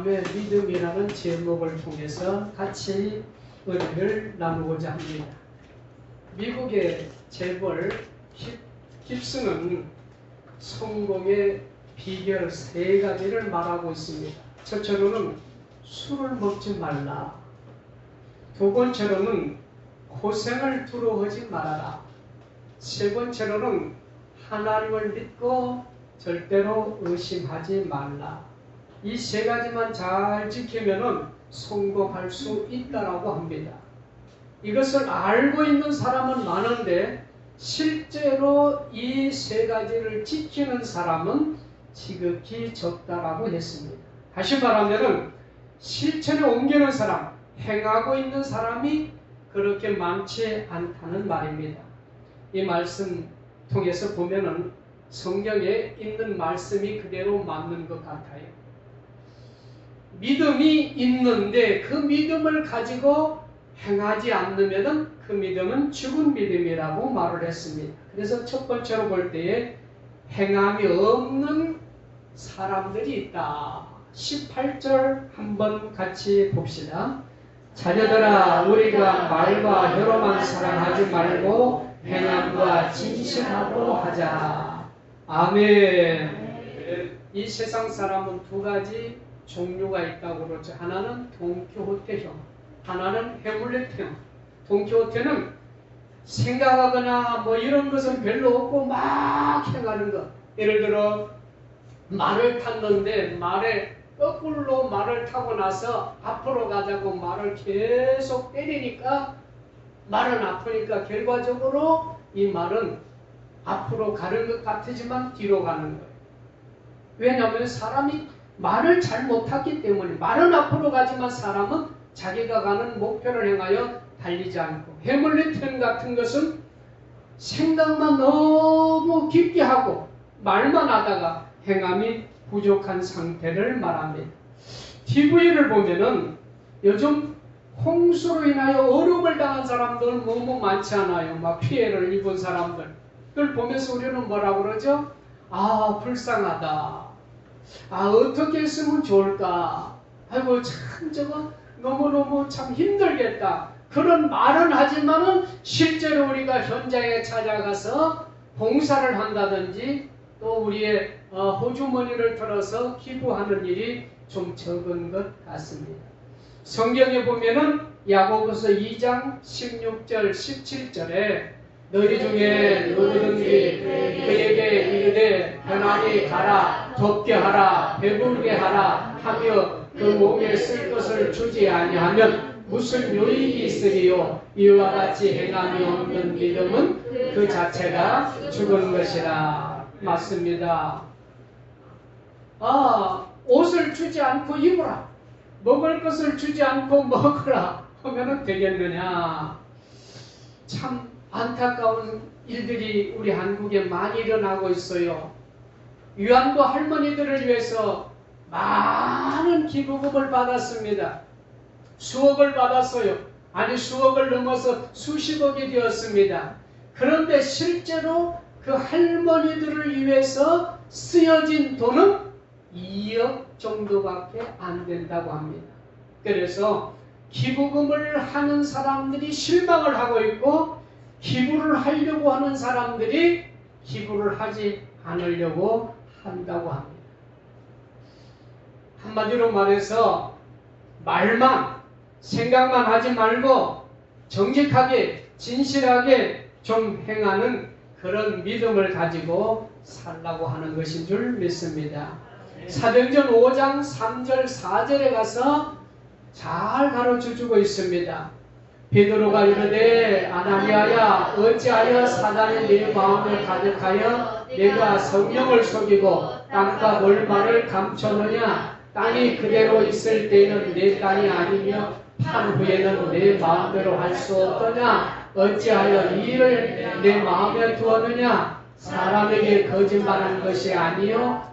하나님의 믿음이라는 제목을 통해서 같이 은혜를 나누고자 합니다. 미국의 재벌 깁스는 성공의 비결 3가지를 말하고 있습니다. 첫째로는 술을 먹지 말라. 두 번째로는 고생을 두려워하지 말아라. 세 번째로는 하나님을 믿고 절대로 의심하지 말라. 이 3가지만 잘 지키면은 성공할 수 있다라고 합니다. 이것을 알고 있는 사람은 많은데 실제로 이 3가지를 지키는 사람은 지극히 적다라고 했습니다. 다시 말하면은 실천에 옮기는 사람, 행하고 있는 사람이 그렇게 많지 않다는 말입니다. 이 말씀 통해서 보면은 성경에 있는 말씀이 그대로 맞는 것 같아요. 믿음이 있는데 그 믿음을 가지고 행하지 않으면 그 믿음은 죽은 믿음이라고 말을 했습니다. 그래서 첫 번째로 볼 때에 행함이 없는 사람들이 있다. 18절 한번 같이 봅시다. 자녀들아, 우리가 말과 혀로만 사랑하지 말고 행함과 진실하고 하자. 아멘. 이 세상 사람은 2가지 종류가 있다고 그러죠. 하나는 돈키호테형, 하나는 해물렛형. 돈키호테는 생각하거나 뭐 이런 것은 별로 없고 막 행하는 것. 예를 들어 말을 탔는데 말에 거꾸로 말을 타고 나서 앞으로 가자고 말을 계속 때리니까 말은 아프니까 결과적으로 이 말은 앞으로 가는 것 같지만 뒤로 가는 거예요. 왜냐하면 사람이 말을 잘 못하기 때문에. 말은 앞으로 가지만 사람은 자기가 가는 목표를 향하여 달리지 않고. 해물렛형 같은 것은 생각만 너무 깊게 하고 말만 하다가 행함이 부족한 상태를 말합니다. TV를 보면은 요즘 홍수로 인하여 어려움을 당한 사람들 너무 많지 않아요? 막 피해를 입은 사람들. 그걸 보면서 우리는 뭐라고 그러죠? 아, 불쌍하다. 아, 어떻게 했으면 좋을까? 아이고, 참 저거 너무너무 참 힘들겠다. 그런 말은 하지만은 실제로 우리가 현장에 찾아가서 봉사를 한다든지 또 우리의 호주머니를 들어서 기부하는 일이 좀 적은 것 같습니다. 성경에 보면은 야고보서 2장 16절 17절에 너희 중에 누구든지 그에게 이르되 편안히 가라, 덥게 하라, 배부르게 하라 하며 그 몸에 쓸 것을 주지 아니하면 무슨 유익이 있으리요? 이와 같이 행함이 없는 믿음은 그 자체가 죽은 것이라. 맞습니다. 옷을 주지 않고 입으라, 먹을 것을 주지 않고 먹으라 하면 되겠느냐? 참 안타까운 일들이 우리 한국에 많이 일어나고 있어요. 위안부 할머니들을 위해서 많은 기부금을 받았습니다. 수억을 받았어요. 아니, 수억을 넘어서 수십억이 되었습니다. 그런데 실제로 그 할머니들을 위해서 쓰여진 돈은 2억 정도밖에 안 된다고 합니다. 그래서 기부금을 하는 사람들이 실망을 하고 있고 기부를 하려고 하는 사람들이 기부를 하지 않으려고 한다고 합니다. 한마디로 말해서 말만, 생각만 하지 말고 정직하게, 진실하게 좀 행하는 그런 믿음을 가지고 살라고 하는 것인 줄 믿습니다. 사도행전 5장 3절 4절에 가서 잘 가르쳐주고 있습니다. 베드로가 이르되 아나니아야, 어찌하여 사단이 네 마음을 가득하여 내가 성령을 속이고 땅과 몰말을 감추느냐? 땅이 그대로 있을 때에는 내 땅이 아니며 판 후에는 내 마음대로 할 수 없더냐? 어찌하여 이 일을 내 마음에 두었느냐? 사람에게 거짓말한 것이 아니요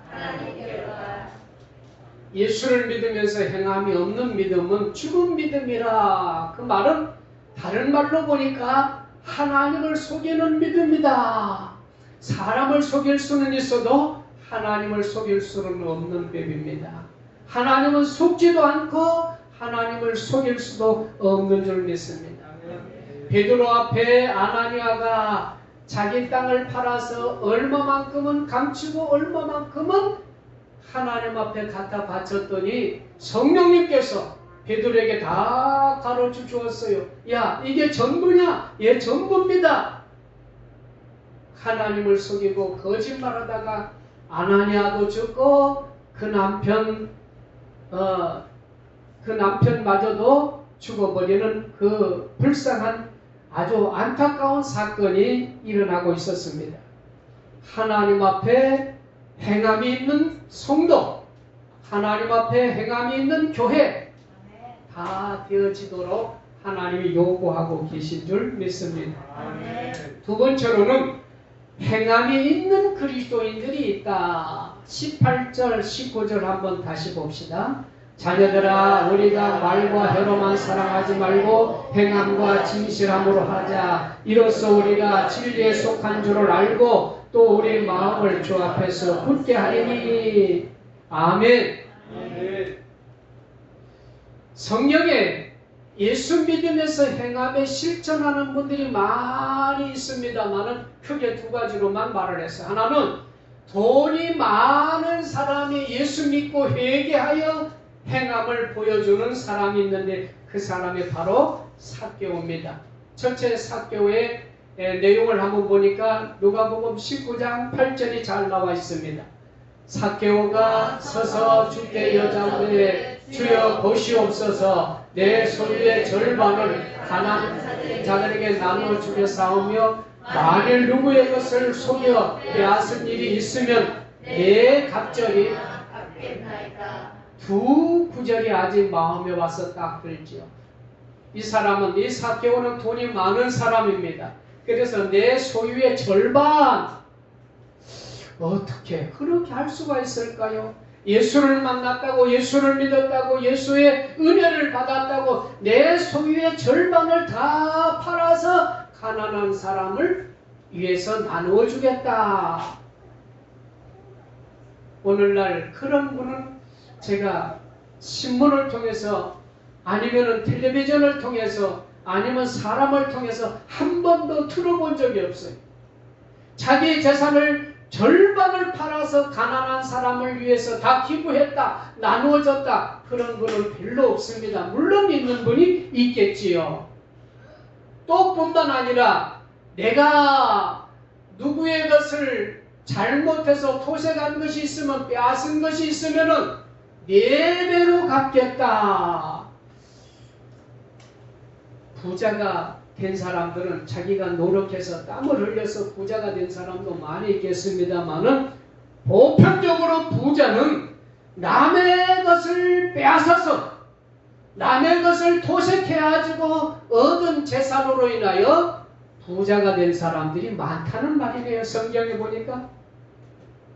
예수를 믿으면서 행함이 없는 믿음은 죽은 믿음이라. 그 말은 다른 말로 보니까 하나님을 속이는 믿음이다. 사람을 속일 수는 있어도 하나님을 속일 수는 없는 법입니다. 하나님은 속지도 않고 하나님을 속일 수도 없는 줄 믿습니다. 베드로 앞에 아나니아가 자기 땅을 팔아서 얼마만큼은 감추고 얼마만큼은 하나님 앞에 갖다 바쳤더니 성령님께서 베드로에게 다 가르쳐 주었어요. 야, 이게 전부냐? 예, 전부입니다. 하나님을 속이고 거짓말하다가 아나니아도 죽고 그 남편마저도 죽어버리는 그 불쌍한 아주 안타까운 사건이 일어나고 있었습니다. 하나님 앞에 행함이 있는 성도, 하나님 앞에 행함이 있는 교회 다 되어지도록 하나님이 요구하고 계신 줄 믿습니다. 두 번째로는 행함이 있는 그리스도인들이 있다. 18절, 19절 한번 다시 봅시다. 자녀들아, 우리가 말과 혀로만 사랑하지 말고 행함과 진실함으로 하자. 이로써 우리가 진리에 속한 줄을 알고 또 우리 마음을 주 앞에서 굳게 하리니. 아멘. 성경에 예수 믿으면서 행함에 실천하는 분들이 많이 있습니다만은 크게 두 가지로만 말을 했어요. 하나는 돈이 많은 사람이 예수 믿고 회개하여 행함을 보여주는 사람이 있는데 그 사람이 바로 삭개오입니다. 전체 삭개오의 내용을 한번 보니까 누가복음 19장 8절이 잘 나와 있습니다. 삭개오가 서서 주께 여짜오되 주여 보시옵소서 내 소유의 절반을 가난한 자들에게 나누어 주겠사오며 만일 누구의 것을 속여 빼앗은 일이 있으면 내 갑절이 갚겠나이다. 두 구절이 아직 마음에 와서 딱 들지요. 이 사람은, 이 삭개오는 돈이 많은 사람입니다. 그래서 내 소유의 절반, 어떻게 그렇게 할 수가 있을까요? 예수를 만났다고, 예수를 믿었다고, 예수의 은혜를 받았다고 내 소유의 절반을 다 팔아서 가난한 사람을 위해서 나누어 주겠다. 오늘날 그런 분은 제가 신문을 통해서 아니면 텔레비전을 통해서 아니면 사람을 통해서 한 번도 들어본 적이 없어요. 자기 재산을 절반을 팔아서 가난한 사람을 위해서 다 기부했다, 나누어졌다, 그런 분은 별로 없습니다. 물론 있는 분이 있겠지요. 또 뿐만 아니라 내가 누구의 것을 잘못해서 토색한 것이 있으면, 빼앗은 것이 있으면은 4배로 갚겠다. 부자가 된 사람들은 자기가 노력해서 땀을 흘려서 부자가 된 사람도 많이 있겠습니다만은 보편적으로 부자는 남의 것을 빼앗아서 남의 것을 토색해가지고 얻은 재산으로 인하여 부자가 된 사람들이 많다는 말이네요. 성경에 보니까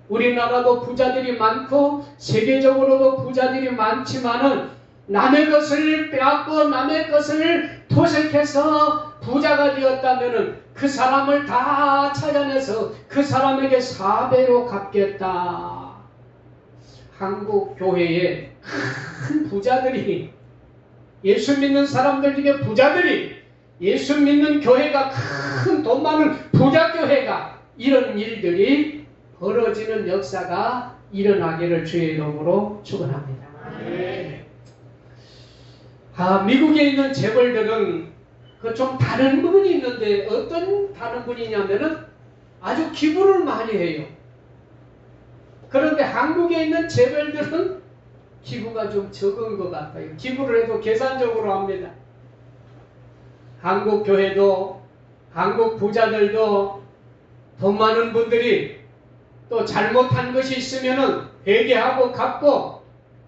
우리나라도 부자들이 많고 세계적으로도 부자들이 많지만은 남의 것을 빼앗고 남의 것을 토색해서 부자가 되었다면은 그 사람을 다 찾아내서 그 사람에게 4배로 갚겠다. 한국 교회에 큰 부자들이, 예수 믿는 사람들 중에 부자들이, 예수 믿는 교회가 큰 돈 많은 부자 교회가 이런 일들이 벌어지는 역사가 일어나기를 주의 이름으로 축원합니다. 미국에 있는 재벌들은 그 좀 다른 부분이 있는데 어떤 다른 분이냐면은 아주 기부를 많이 해요. 그런데 한국에 있는 재벌들은 기부가 좀 적은 것 같아요. 기부를 해도 계산적으로 합니다. 한국 교회도, 한국 부자들도, 돈 많은 분들이 또 잘못한 것이 있으면은 회개하고 갚고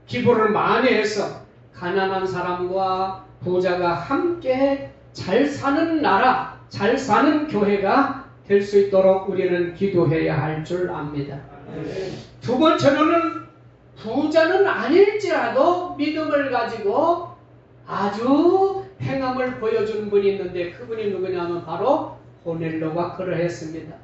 기부를 많이 해서 가난한 사람과 부자가 함께 잘 사는 나라, 잘 사는 교회가 될 수 있도록 우리는 기도해야 할 줄 압니다. 두 번째로는 부자는 아닐지라도 믿음을 가지고 아주 행함을 보여준 분이 있는데 그분이 누구냐면 바로 고넬료가 그러했습니다.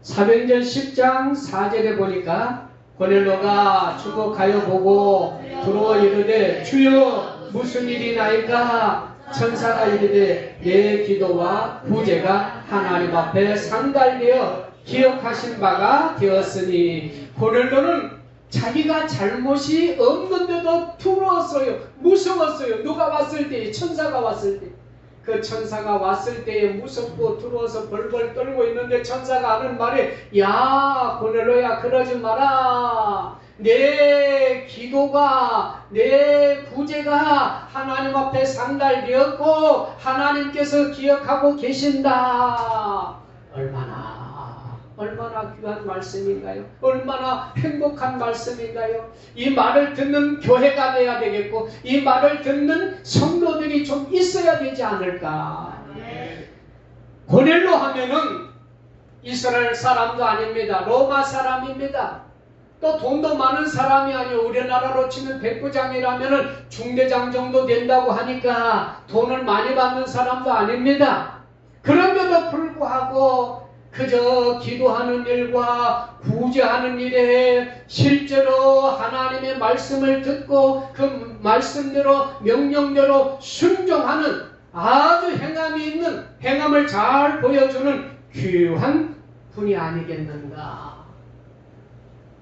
사도행전 10장 4절에 보니까 고넬로가 주목하여 보고 들어와 이르되 주여 무슨 일이 나이까? 천사가 이르되 내 기도와 구제가 하나님 앞에 상달되어 기억하신 바가 되었으니 고넬로는 자기가 잘못이 없는데도 두려웠어요. 무서웠어요. 누가 왔을 때, 천사가 왔을 때. 그 천사가 왔을 때에 무섭고 두려워서 벌벌 떨고 있는데 천사가 하는 말이 야 고넬로야 그러지 마라. 내 기도가 내 구제가 하나님 앞에 상달되었고 하나님께서 기억하고 계신다. 얼마나 귀한 말씀인가요? 얼마나 행복한 말씀인가요? 이 말을 듣는 교회가 돼야 되겠고 이 말을 듣는 성도들이 좀 있어야 되지 않을까? 고넬로 하면은 이스라엘 사람도 아닙니다. 로마 사람입니다. 또 돈도 많은 사람이 아니고 우리나라로 치면 백부장이라면은 중대장 정도 된다고 하니까 돈을 많이 받는 사람도 아닙니다. 그런데도 불구하고 그저 기도하는 일과 구제하는 일에 실제로 하나님의 말씀을 듣고 그 말씀대로 명령대로 순종하는 아주 행함이 있는 행함을 잘 보여주는 귀한 분이 아니겠는가.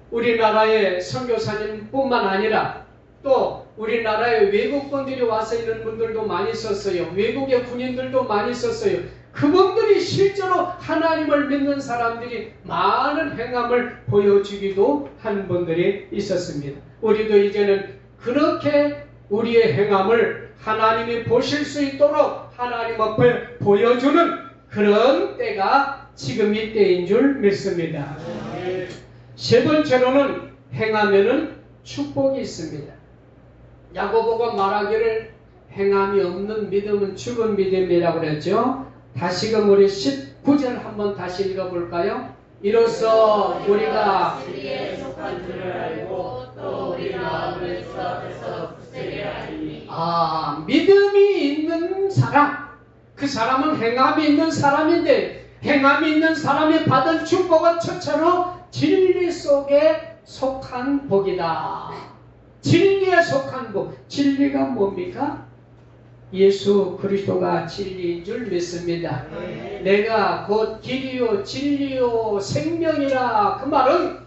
우리나라의 선교사님뿐만 아니라 또 우리나라에 외국분들이 와서 있는 분들도 많이 있었어요. 외국의 군인들도 많이 있었어요. 그분들이 실제로 하나님을 믿는 사람들이 많은 행함을 보여주기도 한 분들이 있었습니다. 우리도 이제는 그렇게 우리의 행함을 하나님이 보실 수 있도록 하나님 앞에 보여주는 그런 때가 지금 이때인 줄 믿습니다. 세 번째로는 행하면은 축복이 있습니다. 야고보가 말하기를 행함이 없는 믿음은 죽은 믿음이라고 그랬죠. 다시금 우리 19절 한번 다시 읽어볼까요? 이로써 우리가 진리에 속한 줄을 알고 또 우리 마음을 주 앞에서 굳세게 하리니 믿음이 있는 사람, 그 사람은 행함이 있는 사람인데 행함이 있는 사람이 받은 축복은 첫째로 진리 속에 속한 복이다. 진리에 속한 복. 진리가 뭡니까? 예수 그리스도가 진리인 줄 믿습니다. 내가 곧 길이요 진리요 생명이라. 그 말은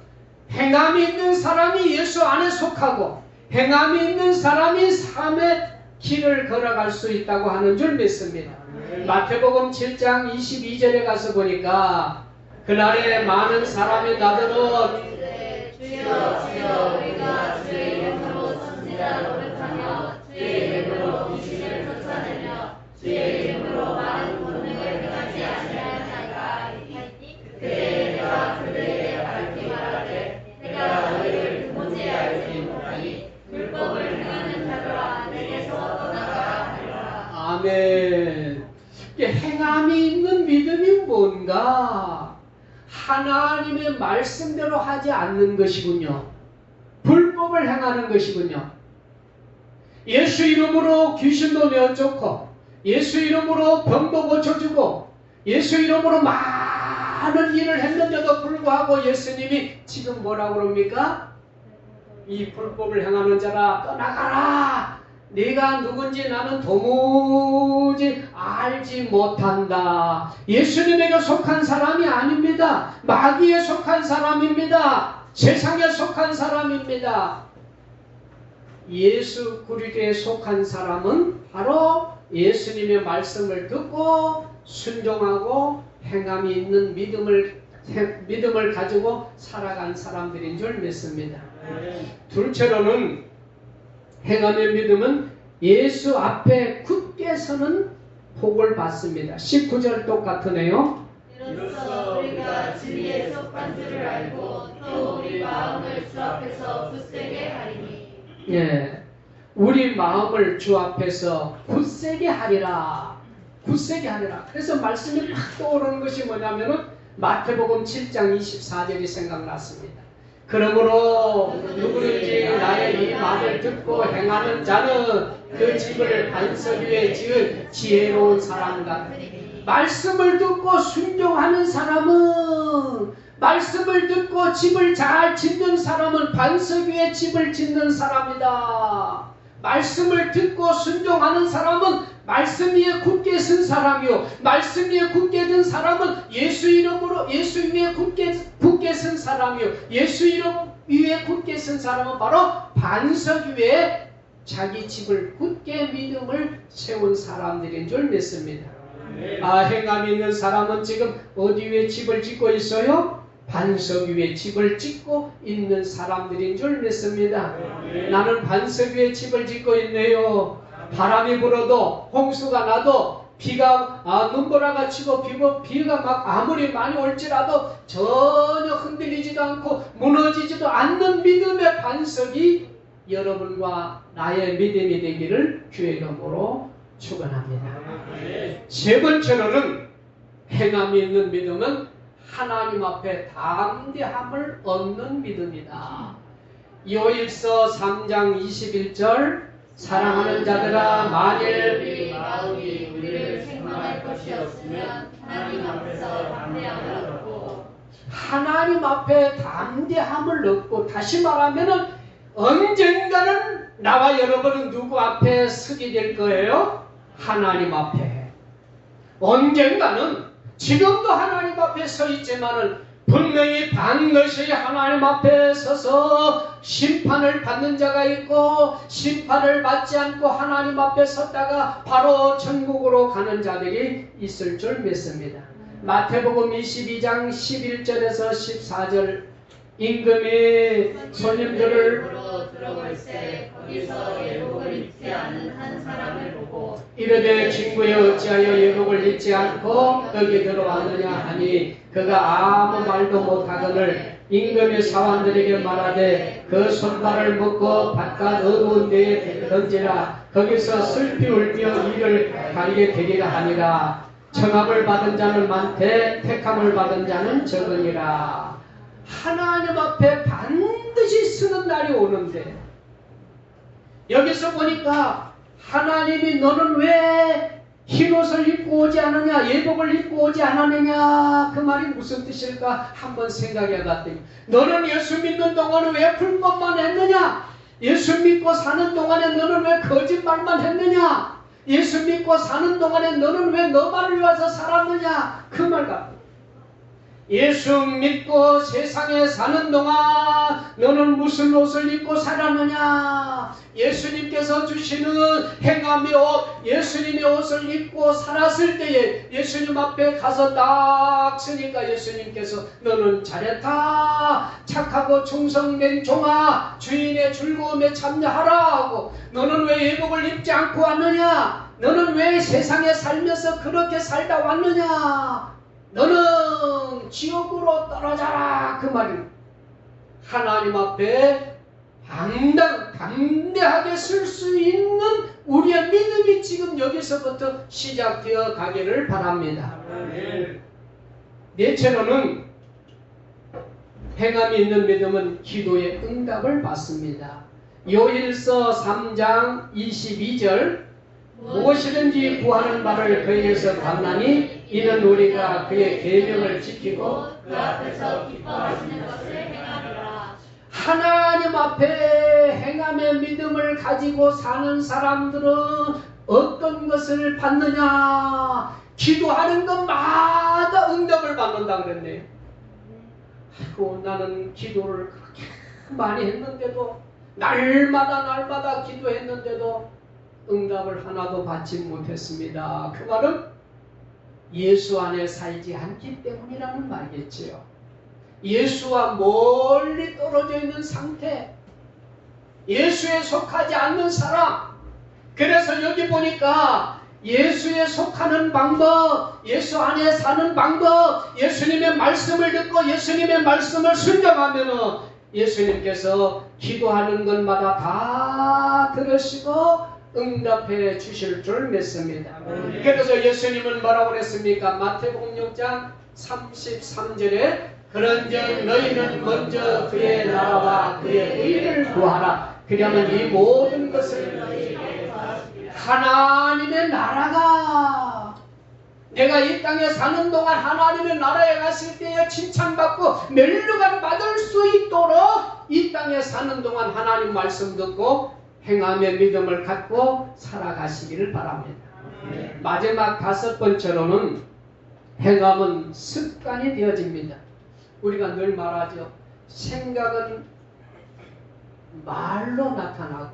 행함이 있는 사람이 예수 안에 속하고 행함이 있는 사람이 삶의 길을 걸어갈 수 있다고 하는 줄 믿습니다. 마태복음 7장 22절에 가서 보니까 그날에 많은 사람이 나더러 주여 주여 우리가 주의 이름으로 선지자 노릇하며 주의 이름으로 귀신을 쫓아내며 주의 이름으로 많은 권능을 행하지 아니하였나이까. 그때 내가 그들에게 밝히 말하되 내가 너희를 도무지 알지 못하니 율법을 행하는 자들아 내게서 떠나가라 하리라. 아멘. 행함이 있는 믿음이 뭔가? 하나님의 말씀대로 하지 않는 것이군요. 불법을 행하는 것이군요. 예수 이름으로 귀신도 내어쫓고 예수 이름으로 병도 고쳐주고 예수 이름으로 많은 일을 했는데도 불구하고 예수님이 지금 뭐라고 그럽니까? 이 불법을 행하는 자라 떠나가라. 네가 누군지 나는 도무지 알지 못한다. 예수님에게 속한 사람이 아닙니다. 마귀에 속한 사람입니다. 세상에 속한 사람입니다. 예수 그리스도에 속한 사람은 바로 예수님의 말씀을 듣고 순종하고 행함이 있는 믿음을 가지고 살아간 사람들인 줄 믿습니다. 둘째로는 행함의 믿음은 예수 앞에 굳게 서는 복을 받습니다. 19절 똑같으네요. 이로써 우리가 진리에 속한 줄을 알고 또 우리 마음을 주 앞에서 굳세게 하리니. 예, 우리 마음을 주 앞에서 굳세게 하리라. 굳세게 하리라. 그래서 말씀이 막 떠오르는 것이 뭐냐면은 마태복음 7장 24절이 생각났습니다. 그러므로 누구든지 나의 이 말을 듣고 행하는 자는 그 집을 반석 위에 지은 지혜로운 사람 같으니. 말씀을 듣고 순종하는 사람은 말씀을 듣고 집을 잘 짓는 사람은 반석 위에 집을 짓는 사람이다. 말씀을 듣고 순종하는 사람은 말씀 위에 굳게 선 사람이요, 말씀 위에 굳게 든 사람은 예수 이름으로 예수 위에 굳게 선 사람이요, 예수 이름 위에 굳게 선 사람은 바로 반석 위에 자기 집을 굳게 믿음을 세운 사람들인 줄 믿습니다. 행함이 있는 사람은 지금 어디 위에 집을 짓고 있어요? 반석 위에 집을 짓고 있는 사람들인 줄 믿습니다. 나는 반석 위에 집을 짓고 있네요. 바람이 불어도, 홍수가 나도, 비가 눈보라가 치고 비가 막 아무리 많이 올지라도 전혀 흔들리지도 않고 무너지지도 않는 믿음의 반석이 여러분과 나의 믿음이 되기를 주의 이름으로 축원합니다. 세 번째로는 행함이 있는 믿음은 하나님 앞에 담대함을 얻는 믿음이다. 요일서 3장 21절 사랑하는 자들아, 만일 우리 마음이 우리를 생각할 것이 없으면 하나님 앞에서 담대함을 얻고, 하나님 앞에 담대함을 얻고, 다시 말하면은 언젠가는 나와 여러분은 누구 앞에 서게 될 거예요? 하나님 앞에. 언젠가는, 지금도 하나님 앞에 서 있지만은 분명히 반드시 하나님 앞에 서서 심판을 받는 자가 있고, 심판을 받지 않고 하나님 앞에 섰다가 바로 천국으로 가는 자들이 있을 줄 믿습니다. 마태복음 22장 11절에서 14절, 임금이 손님들을 들어갈새 거기서 예복을 입지 않은 한 사람을 보고 이르되 친구여 어찌하여 예복을 입지 않고 여기 들어왔느냐 하니, 그가 아무 말도 못하거늘 임금의 사환들에게 말하되 그 손발을 묶어 바깥 어두운 데에 던지라. 거기서 슬피 울며 이를 가리게 되리라 하니라. 청함을 받은 자는 많되 택함을 받은 자는 적으니라. 하나님 앞에 반드시 서는 날이 오는데, 여기서 보니까 하나님이 너는 왜 흰옷을 입고 오지 않느냐, 예복을 입고 오지 않았느냐, 그 말이 무슨 뜻일까 한번 생각해 봤더니, 너는 예수 믿는 동안은 왜 불법만 했느냐, 예수 믿고 사는 동안에 너는 왜 거짓말만 했느냐, 예수 믿고 사는 동안에 너는 왜 너만을 위해서 살았느냐, 그 말 같아요. 예수 믿고 세상에 사는 동안 너는 무슨 옷을 입고 살았느냐? 예수님께서 주시는 행함의 옷, 예수님의 옷을 입고 살았을 때에 예수님 앞에 가서 딱 서니까 예수님께서 너는 잘했다, 착하고 충성된 종아, 주인의 즐거움에 참여하라 하고, 너는 왜 예복을 입지 않고 왔느냐? 너는 왜 세상에 살면서 그렇게 살다 왔느냐? 너는 지옥으로 떨어져라, 그 말입니다. 하나님 앞에 담대하게 설 수 있는 우리의 믿음이 지금 여기서부터 시작되어 가기를 바랍니다. 넷째로는 행함이 있는 믿음은 기도의 응답을 받습니다. 요일서 3장 22절, 무엇이든지 구하는 바를 그에게서 받나니 이는 우리가 그의 계명을 지키고 그 앞에서 기뻐하시는 것을 행하리라. 하나님 앞에 행함의 믿음을 가지고 사는 사람들은 어떤 것을 받느냐? 기도하는 것마다 응답을 받는다 그랬네요. 아이고, 나는 기도를 그렇게 많이 했는데도, 날마다 기도했는데도 응답을 하나도 받지 못했습니다. 그 말은 예수 안에 살지 않기 때문이라는 말이겠지요. 예수와 멀리 떨어져 있는 상태, 예수에 속하지 않는 사람. 그래서 여기 보니까 예수에 속하는 방법, 예수 안에 사는 방법, 예수님의 말씀을 듣고 예수님의 말씀을 순종하면 예수님께서 기도하는 것마다 다 들으시고 응답해 주실 줄 믿습니다. 그래서 예수님은 뭐라고 그랬습니까? 마태복음 6장 33절에 그런즉 너희는 먼저 그의 나라와 그의 의를 구하라. 그러면 이 모든 것을 너희에게 더하시리라. 하나님의 나라가 내가 이 땅에 사는 동안 하나님의 나라에 갔을 때에 칭찬받고 멸류관 받을 수 있도록 이 땅에 사는 동안 하나님 말씀 듣고 행함의 믿음을 갖고 살아가시기를 바랍니다. 마지막 5번째로는 행함은 습관이 되어집니다. 우리가 늘 말하죠. 생각은 말로 나타나고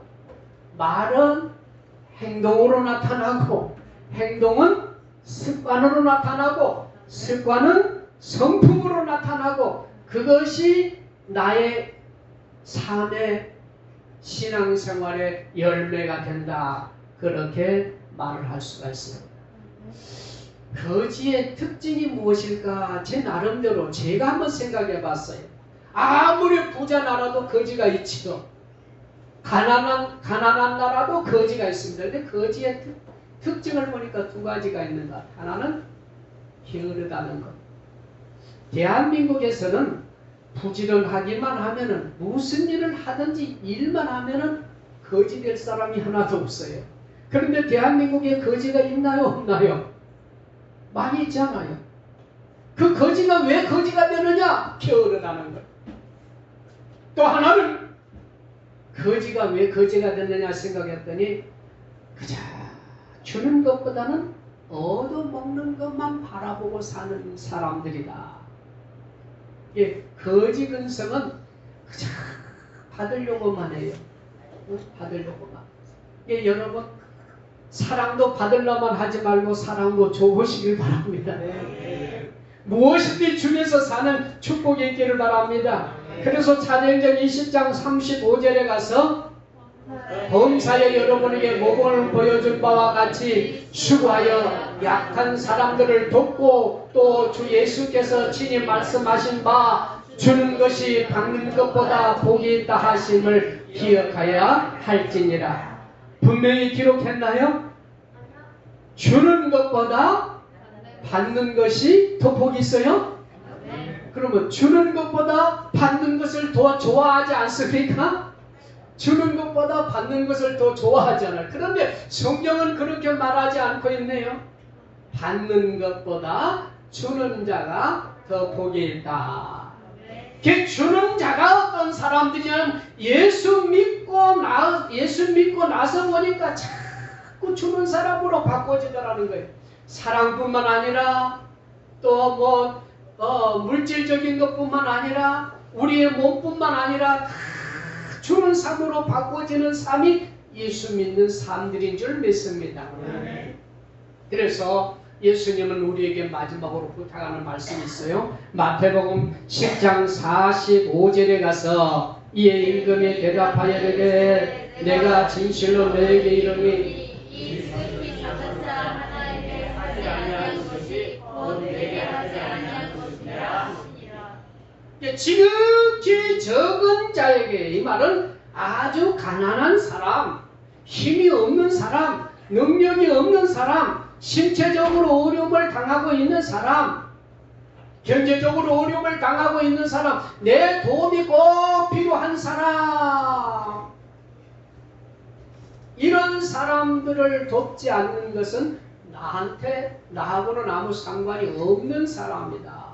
말은 행동으로 나타나고 행동은 습관으로 나타나고 습관은 성품으로 나타나고 그것이 나의 삶의 신앙생활의 열매가 된다. 그렇게 말을 할 수가 있습니다. 거지의 특징이 무엇일까? 제 나름대로 제가 한번 생각해 봤어요. 아무리 부자 나라도 거지가 있지도 가난한 나라도 거지가 있습니다. 근데 거지의 특징을 보니까 2가지가 있는 것. 하나는 게으르다는 것. 대한민국에서는 부지런하기만 하면은 무슨 일을 하든지 일만 하면은 거지 될 사람이 하나도 없어요. 그런데 대한민국에 거지가 있나요? 없나요? 많이 있지 않아요? 그 거지가 왜 거지가 되느냐? 게으르다는 것. 또 하나는 거지가 왜 거지가 됐느냐 생각했더니 그저 주는 것보다는 얻어먹는 것만 바라보고 사는 사람들이다. 예, 거지 근성은 그저 받으려고만 해요. 받으려고만. 예, 여러분 사랑도 받으려만 하지 말고 사랑도 줘보시길 바랍니다. 무엇이든 주면서 사는 축복이 있기를 바랍니다. 그래서 사도행전 20장 35절에 가서 범사에 여러분에게 모범을 보여준 바와 같이 수고하여 약한 사람들을 돕고 또 주 예수께서 친히 말씀하신 바 주는 것이 받는 것보다 복이 있다 하심을 기억하여야 할지니라. 분명히 기록했나요? 주는 것보다 받는 것이 더 복이 있어요? 그러면 주는 것보다 받는 것을 더 좋아하지 않습니까? 주는 것보다 받는 것을 더 좋아하잖아요. 그런데 성경은 그렇게 말하지 않고 있네요. 받는 것보다 주는 자가 더 복이 있다. 주는 자가 어떤 사람들이냐면 예수 믿고 나서 보니까 자꾸 주는 사람으로 바꿔지더라는 거예요. 사랑뿐만 아니라 또 물질적인 것뿐만 아니라 우리의 몸뿐만 아니라 주는 삶으로 바꿔지는 삶이 예수 믿는 삶들인 줄 믿습니다. 그래서 예수님은 우리에게 마지막으로 부탁하는 말씀이 있어요. 마태복음 10장 45절에 가서 이에 임금이 대답하여 이르되 내가 진실로 너에게 이르니 이 슬피 작은 자 하나에게 하지 아니한 것이 곧 내게 하지 아니한 것이라 하시니라. 지극히 적은 자에게, 이 말은 아주 가난한 사람, 힘이 없는 사람, 능력이 없는 사람, 신체적으로 어려움을 당하고 있는 사람, 경제적으로 어려움을 당하고 있는 사람, 내 도움이 꼭 필요한 사람, 이런 사람들을 돕지 않는 것은 나하고는 아무 상관이 없는 사람이다.